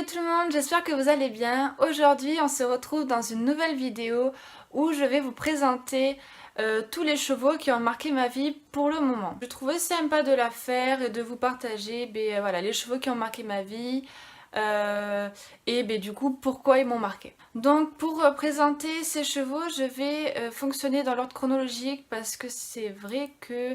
Salut tout le monde, j'espère que vous allez bien. Aujourd'hui on se retrouve dans une nouvelle vidéo où je vais vous présenter tous les chevaux qui ont marqué ma vie pour le moment. Je trouvais sympa de la faire et de vous partager voilà, les chevaux qui ont marqué ma vie et du coup pourquoi ils m'ont marqué. Donc pour présenter ces chevaux je vais fonctionner dans l'ordre chronologique parce que c'est vrai que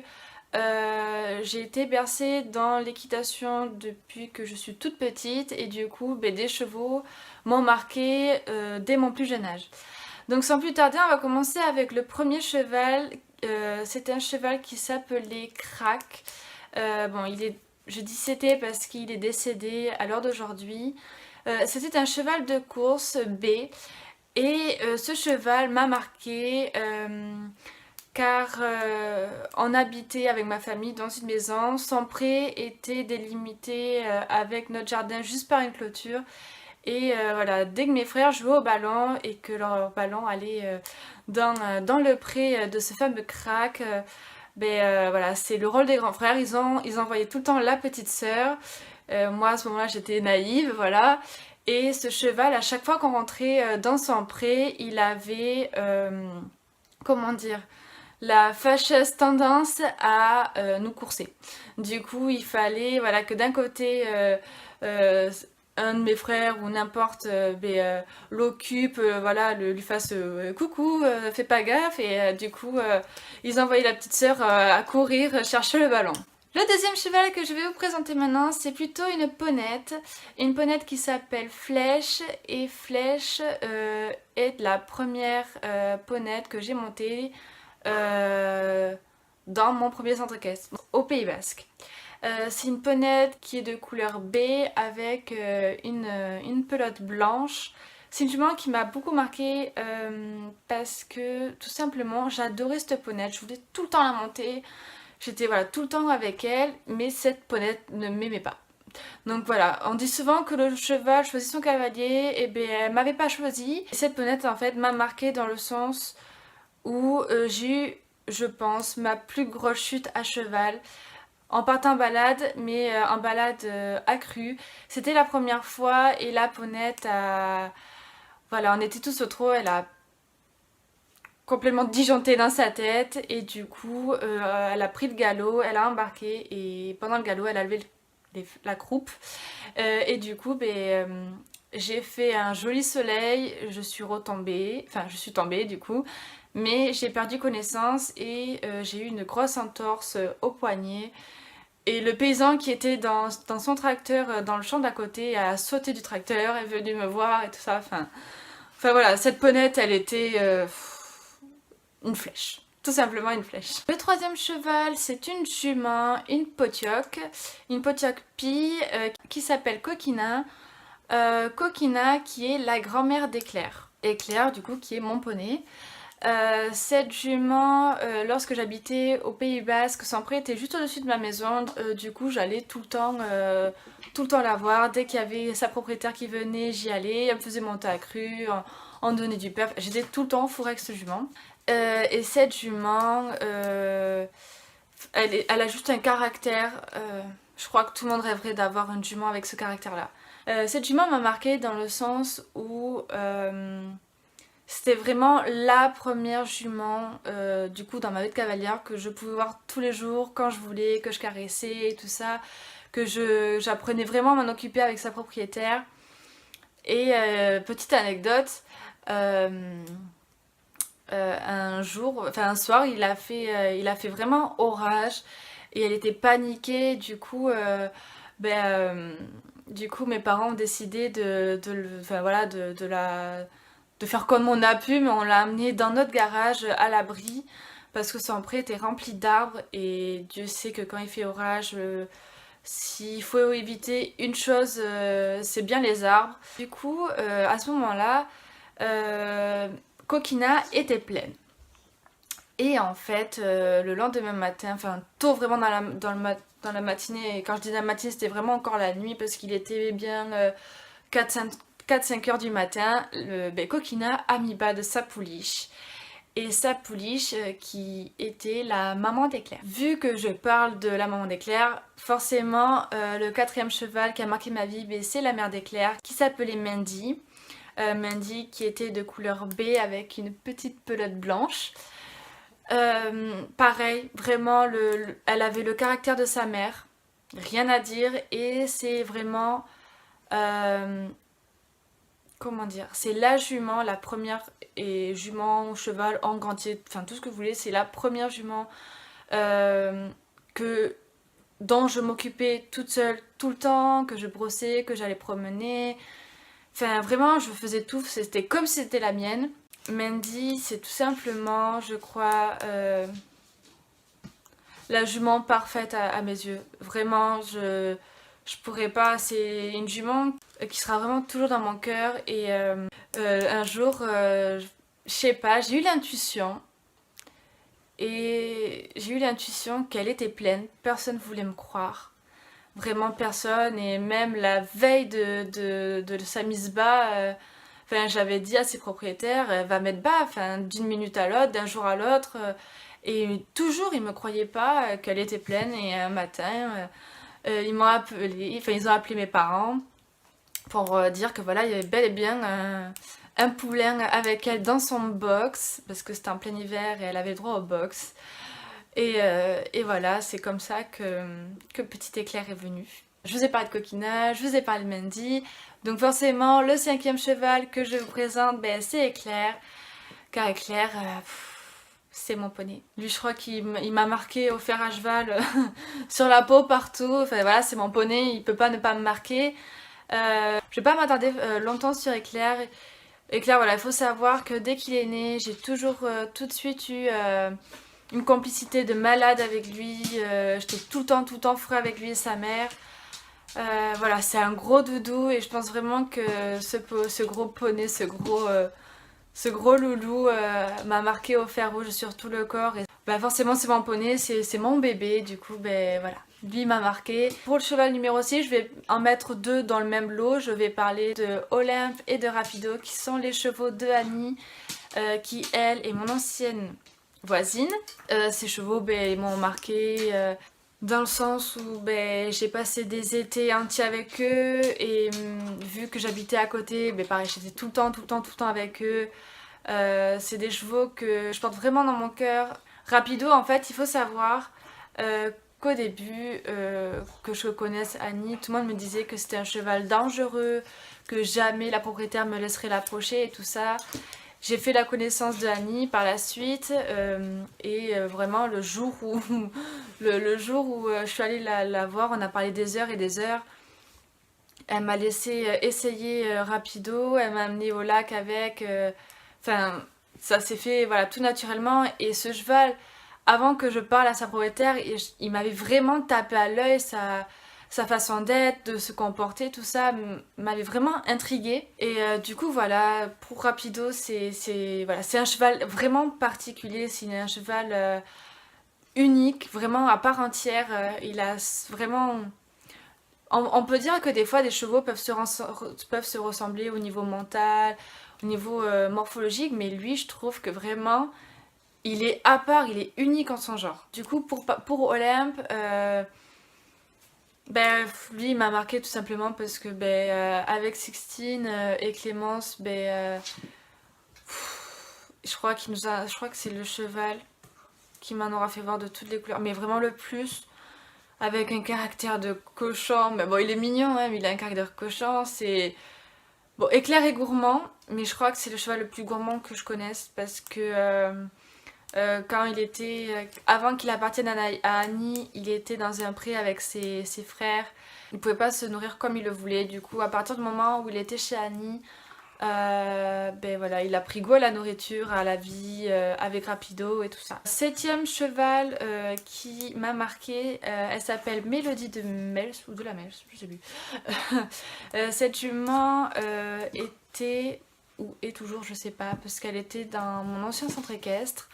j'ai été bercée dans l'équitation depuis que je suis toute petite et du coup des chevaux m'ont marqué dès mon plus jeune âge. Donc sans plus tarder on va commencer avec le premier cheval. C'était un cheval qui s'appelait Crack. Je dis c'était parce qu'il est décédé à l'heure d'aujourd'hui. C'était un cheval de course B et ce cheval m'a marqué car on habitait avec ma famille dans une maison. Son pré était délimité avec notre jardin juste par une clôture. Et voilà, dès que mes frères jouaient au ballon et que leur ballon allait dans le pré de ce fameux Crack, voilà, c'est le rôle des grands frères. Ils envoyaient tout le temps la petite sœur. Moi à ce moment-là j'étais naïve, voilà. Et ce cheval, à chaque fois qu'on rentrait dans son pré, il avait, comment dire, la fâcheuse tendance à nous courser. Du coup, il fallait voilà, que d'un côté, un de mes frères ou n'importe l'occupe, voilà, lui fasse coucou, fais pas gaffe, et du coup, ils envoyaient la petite sœur à courir chercher le ballon. Le deuxième cheval que je vais vous présenter maintenant, c'est plutôt une ponette qui s'appelle Flèche, et Flèche est la première ponette que j'ai montée dans mon premier centre équestre au Pays Basque. C'est une ponette qui est de couleur B avec une pelote blanche. C'est une jument qui m'a beaucoup marquée parce que tout simplement j'adorais cette ponette, je voulais tout le temps la monter. J'étais voilà, tout le temps avec elle, mais cette ponette ne m'aimait pas. Donc voilà, on dit souvent que le cheval choisit son cavalier, et elle m'avait pas choisi. Et cette ponette en fait m'a marquée dans le sens où j'ai eu, je pense, ma plus grosse chute à cheval en partant en balade, mais en balade accrue. C'était la première fois et la ponette a... Voilà, on était tous au trot, elle a complètement disjoncté dans sa tête et du coup elle a pris le galop, elle a embarqué et pendant le galop elle a levé la croupe et du coup j'ai fait un joli soleil, je suis retombée, enfin je suis tombée du coup, mais j'ai perdu connaissance et j'ai eu une grosse entorse au poignet. Et le paysan qui était dans son tracteur dans le champ d'à côté a sauté du tracteur, est venu me voir et tout ça. Enfin voilà, cette ponette elle était une flèche. Tout simplement une flèche. Le troisième cheval, c'est une jument, une potioc pie qui s'appelle Coquina. Coquina qui est la grand-mère d'Éclair. Éclair du coup qui est mon poney. Cette jument, lorsque j'habitais au Pays Basque, son pré était juste au-dessus de ma maison, du coup j'allais tout le temps la voir. Dès qu'il y avait sa propriétaire qui venait, j'y allais, elle me faisait monter à crue, on donnait du perf, j'étais tout le temps fourrée avec cette jument. Et cette jument, elle a juste un caractère, je crois que tout le monde rêverait d'avoir une jument avec ce caractère-là. Cette jument m'a marquée dans le sens où c'était vraiment la première jument du coup dans ma vie de cavalière que je pouvais voir tous les jours quand je voulais, que je caressais et tout ça, que j'apprenais vraiment à m'en occuper avec sa propriétaire. Et petite anecdote, un soir, il a fait vraiment orage et elle était paniquée. Du coup, mes parents ont décidé de faire comme on a pu, mais on l'a amenée dans notre garage à l'abri parce que son pré était rempli d'arbres et Dieu sait que quand il fait orage, s'il faut éviter une chose, c'est bien les arbres. Du coup, à ce moment-là, Coquina était pleine. Et en fait, le lendemain matin, enfin tôt vraiment dans la matinée, et quand je dis la matinée, c'était vraiment encore la nuit parce qu'il était bien 4-5 heures du matin, Coquina a mis bas de sa pouliche. et sa pouliche qui était la maman d'Éclair. Vu que je parle de la maman d'Éclair, forcément le quatrième cheval qui a marqué ma vie, c'est la mère d'Éclair qui s'appelait Mandy. Mandy qui était de couleur baie avec une petite pelote blanche. Pareil, vraiment elle avait le caractère de sa mère, rien à dire, et c'est vraiment comment dire, c'est la jument, la première jument, cheval, engrandier, enfin tout ce que vous voulez, c'est la première jument dont je m'occupais toute seule tout le temps, que je brossais, que j'allais promener. Enfin vraiment je faisais tout, c'était comme si c'était la mienne. Mandy c'est tout simplement je crois la jument parfaite à mes yeux. Vraiment je pourrais pas, c'est une jument qui sera vraiment toujours dans mon cœur et un jour je sais pas, j'ai eu l'intuition qu'elle était pleine, personne voulait me croire. Vraiment personne, et même la veille de sa mise bas, j'avais dit à ses propriétaires, elle va mettre bas, d'une minute à l'autre, d'un jour à l'autre, et toujours ils me croyaient pas qu'elle était pleine, et un matin ils m'ont appelé, ils ont appelé mes parents pour dire que voilà, il y avait bel et bien un poulain avec elle dans son box, parce que c'était en plein hiver et elle avait le droit au box. Et voilà, c'est comme ça que Petit Éclair est venu. Je vous ai parlé de coquinage, je vous ai parlé de Mandy. Donc forcément, le cinquième cheval que je vous présente, c'est Éclair. Car Éclair, c'est mon poney. Lui, je crois qu'il m'a marqué au fer à cheval sur la peau, partout. Enfin voilà, c'est mon poney, il peut pas ne pas me marquer. Je vais pas m'attarder longtemps sur Éclair. Éclair, voilà, il faut savoir que dès qu'il est né, j'ai toujours tout de suite eu une complicité de malade avec lui. J'étais tout le temps frais avec lui et sa mère. Voilà, c'est un gros doudou et je pense vraiment que ce gros poney, ce gros loulou m'a marqué au fer rouge sur tout le corps. Et forcément c'est mon poney, c'est mon bébé, du coup voilà. Lui m'a marqué. Pour le cheval numéro 6, je vais en mettre deux dans le même lot. Je vais parler de Olympe et de Rapido qui sont les chevaux de Annie qui elle est mon ancienne voisine. Ces chevaux ils m'ont marqué dans le sens où j'ai passé des étés entiers avec eux et vu que j'habitais à côté, pareil j'étais tout le temps avec eux. C'est des chevaux que je porte vraiment dans mon cœur. Rapido, en fait il faut savoir qu'au début que je connaisse Annie, tout le monde me disait que c'était un cheval dangereux, que jamais la propriétaire me laisserait l'approcher et tout ça. J'ai fait la connaissance de Annie par la suite et vraiment le jour où, je suis allée la voir, on a parlé des heures et des heures. Elle m'a laissé essayer Rapido, elle m'a amené au lac avec. Ça s'est fait voilà, tout naturellement. Et ce cheval, avant que je parle à sa propriétaire, il m'avait vraiment tapé à l'œil, sa façon d'être, de se comporter, tout ça m'avait vraiment intriguée. Et du coup voilà, pour Rapido, c'est un cheval vraiment particulier, c'est un cheval unique, vraiment à part entière. Il a vraiment... On peut dire que des fois des chevaux peuvent se ressembler au niveau mental, au niveau morphologique, mais lui je trouve que vraiment il est à part, il est unique en son genre. Du coup pour Olympe, lui il m'a marqué tout simplement parce que avec Sixtine et Clémence, je crois que c'est le cheval qui m'en aura fait voir de toutes les couleurs, mais vraiment le plus. Avec un caractère de cochon, mais bon il est mignon hein, mais il a un caractère cochon, c'est... Bon, Éclair est gourmand, mais je crois que c'est le cheval le plus gourmand que je connaisse parce que quand il était... avant qu'il appartienne à Annie, il était dans un pré avec ses frères. Il ne pouvait pas se nourrir comme il le voulait, du coup à partir du moment où il était chez Annie, voilà, il a pris goût à la nourriture, à la vie, avec Rapido et tout ça. Septième cheval qui m'a marqué, elle s'appelle Mélodie de Mels, ou de la Mels, je sais plus. Cette jument était, ou est toujours, je sais pas, parce qu'elle était dans mon ancien centre équestre.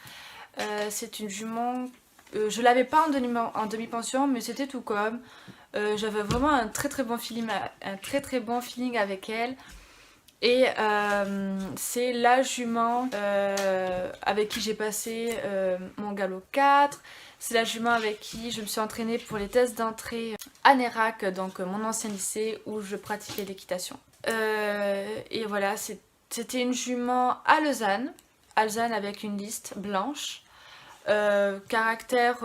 C'est une jument, je l'avais pas en demi-pension, mais c'était tout comme. J'avais vraiment un très bon feeling avec elle. Et c'est la jument avec qui j'ai passé mon galop 4. C'est la jument avec qui je me suis entraînée pour les tests d'entrée à Nérac, donc mon ancien lycée où je pratiquais l'équitation. Et voilà, c'était une jument alezane avec une liste blanche. Caractère,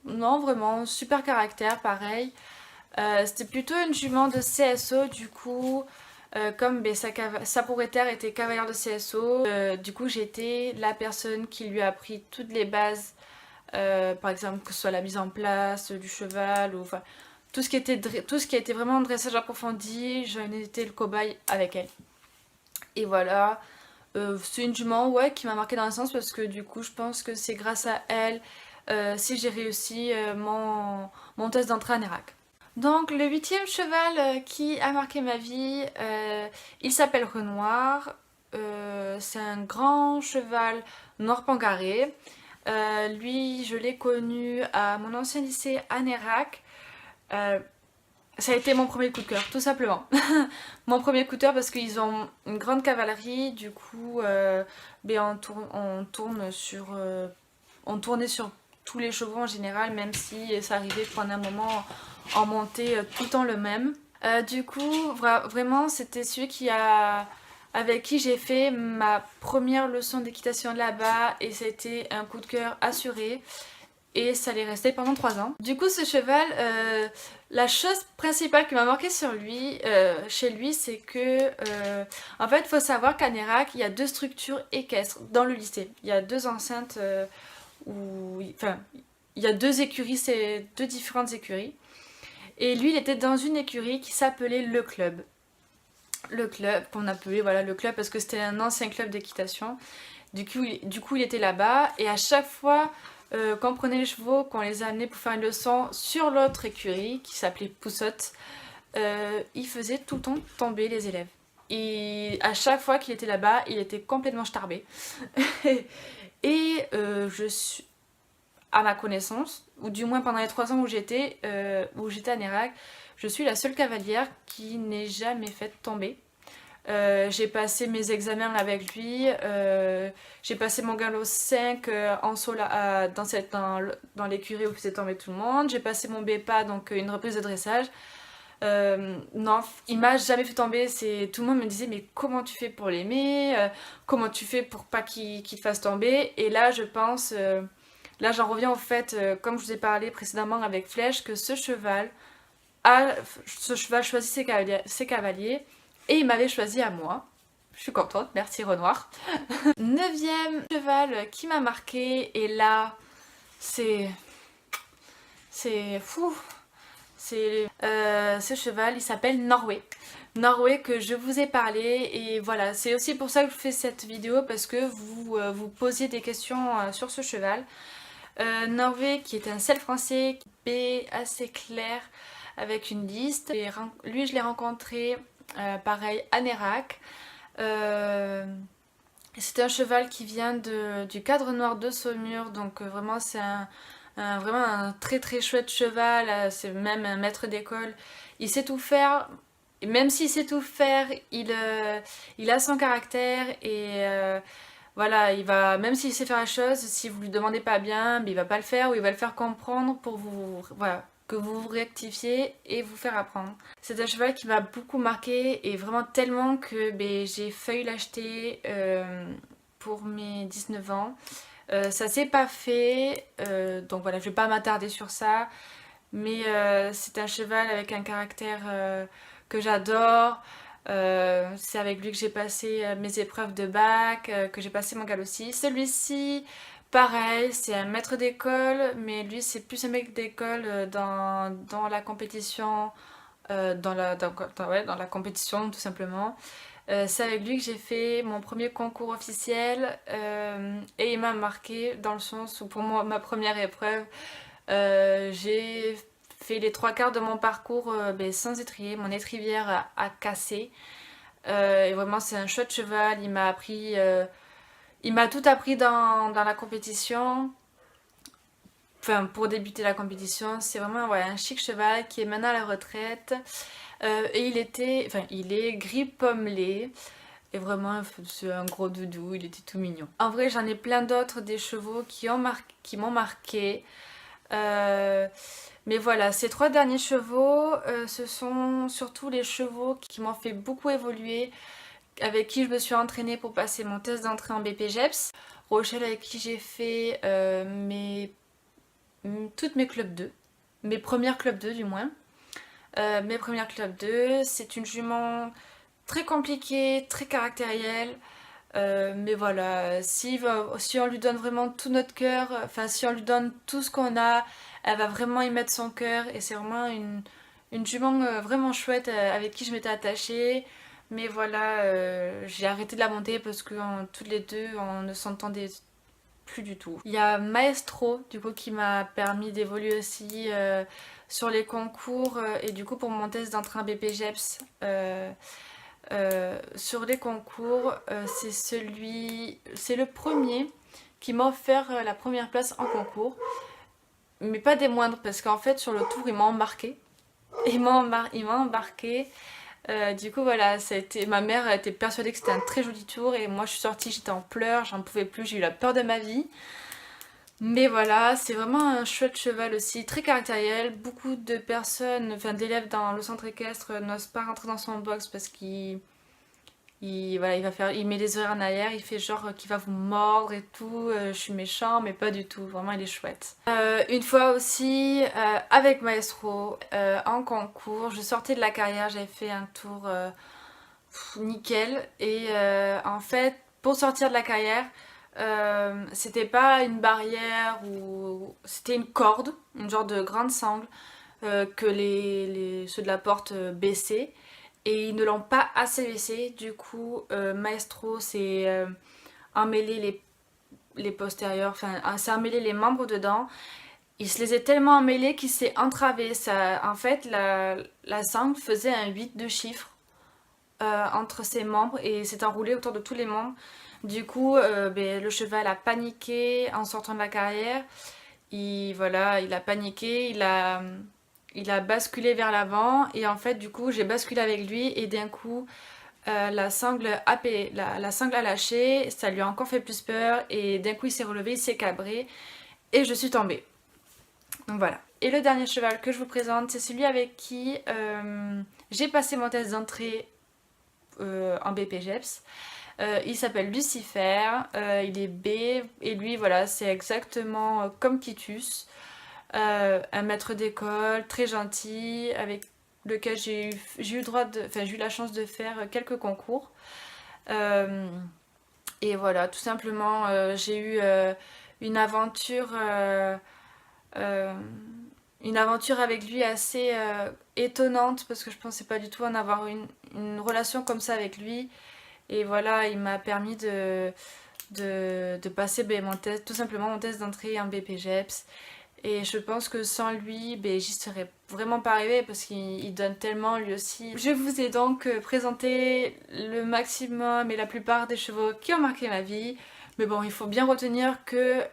non vraiment, super caractère, pareil. C'était plutôt une jument de CSO, du coup, comme sa propriétaire était cavalière de CSO, du coup j'étais la personne qui lui a appris toutes les bases, par exemple que ce soit la mise en place du cheval, ou enfin tout ce qui était vraiment dressage approfondi, j'en étais le cobaye avec elle. Et voilà, c'est une jument ouais, qui m'a marqué dans le sens parce que du coup je pense que c'est grâce à elle si j'ai réussi mon test d'entrée à Nérac. Donc le huitième cheval qui a marqué ma vie, il s'appelle Renoir. C'est un grand cheval noir pangaré. Lui, je l'ai connu à mon ancien lycée à Nérac. Ça a été mon premier coup de cœur, tout simplement. Mon premier coup de cœur parce qu'ils ont une grande cavalerie, du coup, on tournait sur tous les chevaux en général, même si ça arrivait pendant un moment en montée tout le temps le même. Du coup, vraiment, c'était avec qui j'ai fait ma première leçon d'équitation là-bas et c'était un coup de cœur assuré. Et ça allait rester pendant 3 ans. Du coup, ce cheval, la chose principale qui m'a marqué chez lui, c'est que, en fait, il faut savoir qu'à Nérac, il y a 2 structures équestres dans le lycée. Il y a 2 enceintes enfin, il y a 2 écuries, c'est 2 différentes écuries. Et lui, il était dans une écurie qui s'appelait le club. Le club, qu'on appelait voilà, le club parce que c'était un ancien club d'équitation. Du coup, il était là-bas et à chaque fois quand on prenait les chevaux, qu'on les amenait pour faire une leçon sur l'autre écurie qui s'appelait Poussotte, il faisait tout le temps tomber les élèves. Et à chaque fois qu'il était là-bas, il était complètement starbé. Et je suis, à ma connaissance, ou du moins pendant les 3 ans où j'étais à Nérac, je suis la seule cavalière qui n'ait jamais fait tomber. J'ai passé mes examens avec lui, j'ai passé mon galop 5 en solo dans l'écurie où faisait tomber tout le monde, j'ai passé mon BEPA, donc une reprise de dressage. Non, il m'a jamais fait tomber, tout le monde me disait mais comment tu fais pour l'aimer, comment tu fais pour pas qu'il te fasse tomber, et là je pense, là j'en reviens au fait, comme je vous ai parlé précédemment avec Flèche, que ce cheval choisit ses cavaliers et il m'avait choisi à moi. Je suis contente, merci Renoir. Neuvième cheval qui m'a marqué, et là, c'est fou. Ce cheval, il s'appelle Norway. Norway que je vous ai parlé, et voilà, c'est aussi pour ça que je fais cette vidéo, parce que vous posiez des questions sur ce cheval. Norway qui est un sel français, B assez clair, avec une liste. Lui, je l'ai rencontré pareil à Nérac. C'est un cheval qui vient du cadre noir de Saumur, donc vraiment c'est vraiment un très très chouette cheval, c'est même un maître d'école. Il sait tout faire, et même s'il sait tout faire, il a son caractère, et voilà, même s'il sait faire la chose, si vous lui demandez pas bien, mais il va pas le faire, ou il va le faire comprendre pour voilà, que vous rectifiez et vous faire apprendre. C'est un cheval qui m'a beaucoup marqué, et vraiment tellement que j'ai failli l'acheter pour mes 19 ans. Ça s'est pas fait, donc voilà, je vais pas m'attarder sur ça, mais c'est un cheval avec un caractère que j'adore. C'est avec lui que j'ai passé mes épreuves de bac, que j'ai passé mon galop 6. Celui-ci, pareil, c'est un maître d'école, mais lui c'est plus un maître d'école dans la compétition, ouais, dans la compétition tout simplement. C'est avec lui que j'ai fait mon premier concours officiel, et il m'a marqué dans le sens où pour moi, ma première épreuve, j'ai fait les 3 quarts de mon parcours sans étrier, mon étrivière a cassé. Et vraiment c'est un chouette cheval, il m'a tout appris dans la compétition. enfin pour débuter la compétition. C'est vraiment ouais, un chic cheval qui est maintenant à la retraite. Et il est gris pommelé. Et vraiment, c'est un gros doudou, il était tout mignon. En vrai, j'en ai plein d'autres, des chevaux qui m'ont marqué. Mais voilà, ces 3 derniers chevaux, ce sont surtout les chevaux qui m'ont fait beaucoup évoluer, avec qui je me suis entraînée pour passer mon test d'entrée en BPGEPS. Rochelle avec qui j'ai fait toutes mes clubs 2, mes premières clubs 2 du moins. Mes premières clubs 2, c'est une jument très compliquée, très caractérielle. Mais voilà, si on lui donne vraiment tout notre cœur, enfin si on lui donne tout ce qu'on a, elle va vraiment y mettre son cœur et c'est vraiment une jument vraiment chouette avec qui je m'étais attachée. Mais voilà, j'ai arrêté de la monter parce que toutes les deux on ne s'entendait plus du tout. Il y a Maestro du coup qui m'a permis d'évoluer aussi sur les concours et du coup pour mon test d'entrée en BPGEPS. Sur les concours, c'est le premier qui m'a offert la première place en concours, mais pas des moindres parce qu'en fait sur le tour il m'a embarqué, il m'a embarqué. Du coup voilà, ma mère était persuadée que c'était un très joli tour et moi je suis sortie, j'étais en pleurs, j'en pouvais plus, j'ai eu la peur de ma vie. Mais voilà, c'est vraiment un chouette cheval aussi, très caractériel. Beaucoup de personnes, enfin d'élèves dans le centre équestre n'osent pas rentrer dans son box parce voilà, il met les oreilles en arrière, il fait genre qu'il va vous mordre et tout. Je suis méchant, mais pas du tout. Vraiment, il est chouette. Une fois aussi, avec Maestro, en concours, je sortais de la carrière, j'avais fait un tour nickel. Et en fait, pour sortir de la carrière, c'était pas une barrière ou c'était une corde, une genre de grande sangle que ceux de la porte baissaient et ils ne l'ont pas assez baissé. Du coup, Maestro s'est emmêlé les postérieurs, enfin s'est emmêlé les membres dedans. Il se les est tellement emmêlés qu'il s'est entravé. En fait, la sangle faisait un 8 de chiffres entre ses membres et s'est enroulé autour de tous les membres. Du coup, le cheval a paniqué en sortant de la carrière. Voilà, il a paniqué, il a basculé vers l'avant et en fait du coup j'ai basculé avec lui et d'un coup la sangle a lâché, ça lui a encore fait plus peur et d'un coup il s'est relevé, il s'est cabré et je suis tombée. Donc voilà. Et le dernier cheval que je vous présente, c'est celui avec qui j'ai passé mon test d'entrée en BPGEPS. Il s'appelle Lucifer, il est B et lui voilà c'est exactement comme Titus, un maître d'école très gentil avec lequel j'ai eu la chance de faire quelques concours. Et voilà, tout simplement j'ai eu une aventure avec lui assez étonnante parce que je pensais pas du tout en avoir une relation comme ça avec lui. Et voilà, il m'a permis de passer tout simplement mon test d'entrée en BPGEPS. Et je pense que sans lui, j'y serais vraiment pas arrivée parce qu'il donne tellement lui aussi. Je vous ai donc présenté le maximum et la plupart des chevaux qui ont marqué ma vie. Mais bon, il faut bien retenir que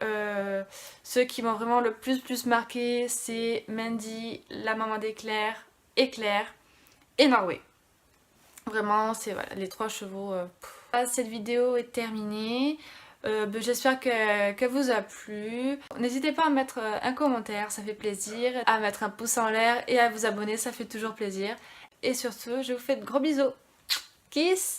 ceux qui m'ont vraiment le plus marqué, c'est Mandy, la maman d'Éclair, Éclair et Norway. Vraiment, c'est voilà, les 3 chevaux. Cette vidéo est terminée. J'espère qu'elle vous a plu. N'hésitez pas à mettre un commentaire, ça fait plaisir. À mettre un pouce en l'air et à vous abonner, ça fait toujours plaisir. Et sur ce, je vous fais de gros bisous. Kiss!